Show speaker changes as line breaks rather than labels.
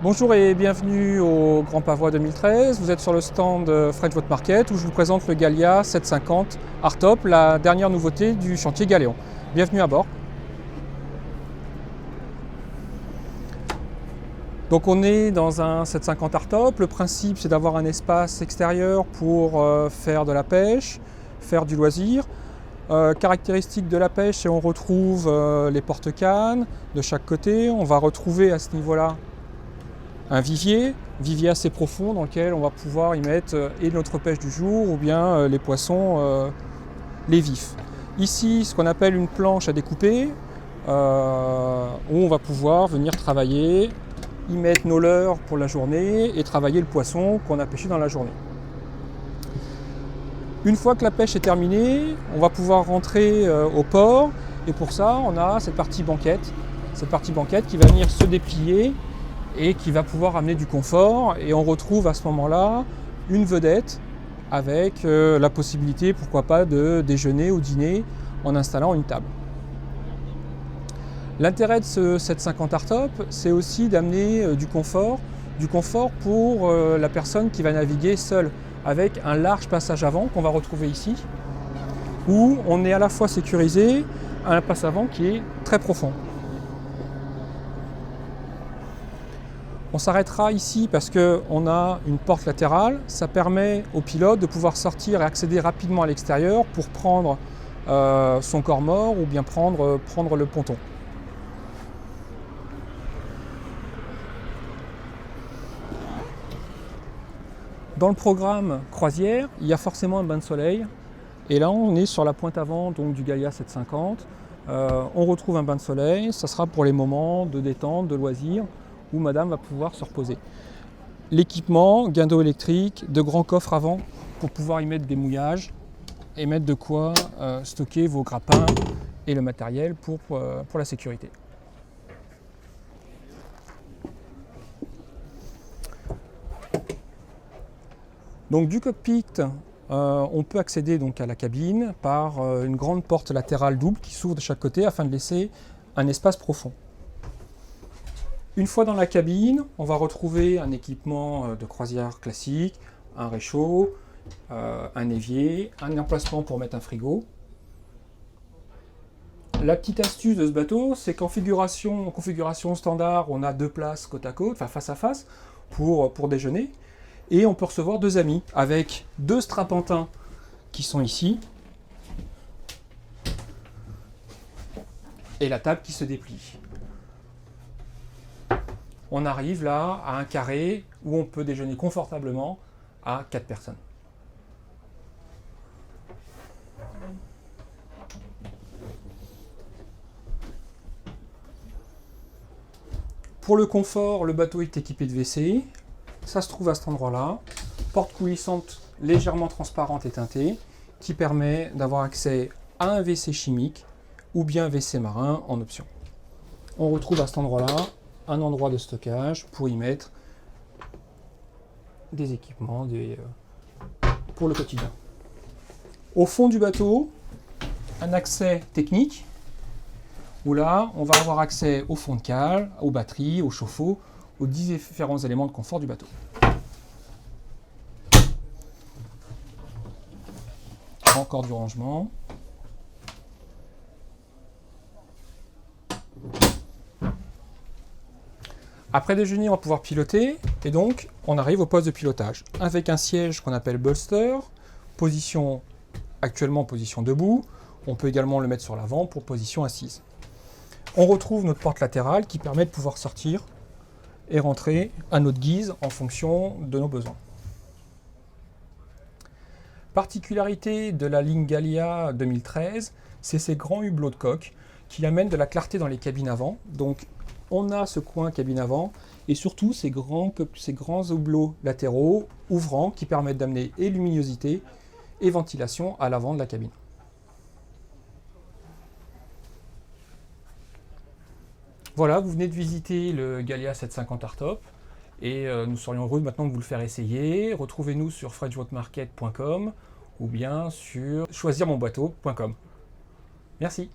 Bonjour et bienvenue au Grand Pavois 2013. Vous êtes sur le stand French Boat Market où je vous présente le Gallia 750 Hardtop, la dernière nouveauté du chantier Galéon. Bienvenue à bord. Donc on est dans un 750 Hardtop. Le principe c'est d'avoir un espace extérieur pour faire de la pêche, faire du loisir. Caractéristique de la pêche, c'est on retrouve les porte-cannes de chaque côté. On va retrouver à ce niveau-là un vivier assez profond dans lequel on va pouvoir y mettre et notre pêche du jour ou bien les poissons, les vifs. Ici, ce qu'on appelle une planche à découper, où on va pouvoir venir travailler, y mettre nos leurres pour la journée et travailler le poisson qu'on a pêché dans la journée. Une fois que la pêche est terminée, on va pouvoir rentrer au port et pour ça, on a cette partie banquette qui va venir se déplier et qui va pouvoir amener du confort, et on retrouve à ce moment-là une vedette avec la possibilité, pourquoi pas, de déjeuner ou dîner en installant une table. L'intérêt de ce 750 Hardtop, c'est aussi d'amener du confort pour la personne qui va naviguer seule, avec un large passage avant qu'on va retrouver ici, où on est à la fois sécurisé, un passage avant qui est très profond. On s'arrêtera ici parce qu'on a une porte latérale, ça permet au pilote de pouvoir sortir et accéder rapidement à l'extérieur pour prendre son corps mort ou bien prendre le ponton. Dans le programme croisière, il y a forcément un bain de soleil, et là on est sur la pointe avant donc, du Gallia 750. On retrouve un bain de soleil, ça sera pour les moments de détente, de loisirs, où madame va pouvoir se reposer. L'équipement, guindeau électrique, de grands coffres avant pour pouvoir y mettre des mouillages et mettre de quoi stocker vos grappins et le matériel pour la sécurité. Donc du cockpit, on peut accéder donc à la cabine par une grande porte latérale double qui s'ouvre de chaque côté afin de laisser un espace profond. Une fois dans la cabine, on va retrouver un équipement de croisière classique, un réchaud, un évier, un emplacement pour mettre un frigo. La petite astuce de ce bateau, c'est qu'en configuration standard, on a deux places côte à côte, enfin face à face, pour déjeuner. Et on peut recevoir deux amis avec deux strapontins qui sont ici et la table qui se déplie. On arrive là à un carré où on peut déjeuner confortablement à 4 personnes. Pour le confort, le bateau est équipé de WC. Ça se trouve à cet endroit-là. Porte coulissante légèrement transparente et teintée qui permet d'avoir accès à un WC chimique ou bien un WC marin en option. On retrouve à cet endroit-là un endroit de stockage pour y mettre des équipements pour le quotidien. Au fond du bateau, un accès technique où là, on va avoir accès au fond de cale, aux batteries, aux chauffe-eau, aux différents éléments de confort du bateau. Encore du rangement. Après déjeuner, on va pouvoir piloter, et donc on arrive au poste de pilotage, avec un siège qu'on appelle bolster, actuellement position debout, on peut également le mettre sur l'avant pour position assise. On retrouve notre porte latérale qui permet de pouvoir sortir et rentrer à notre guise en fonction de nos besoins. Particularité de la ligne Gallia 2013, c'est ces grands hublots de coque qui amènent de la clarté dans les cabines avant. Donc on a ce coin cabine avant et surtout ces grands hublots latéraux ouvrants qui permettent d'amener et luminosité et ventilation à l'avant de la cabine. Voilà, vous venez de visiter le Gallia 750 Hardtop et nous serions heureux maintenant de vous le faire essayer. Retrouvez-nous sur frenchboatmarket.com ou bien sur choisirmonbateau.com. Merci.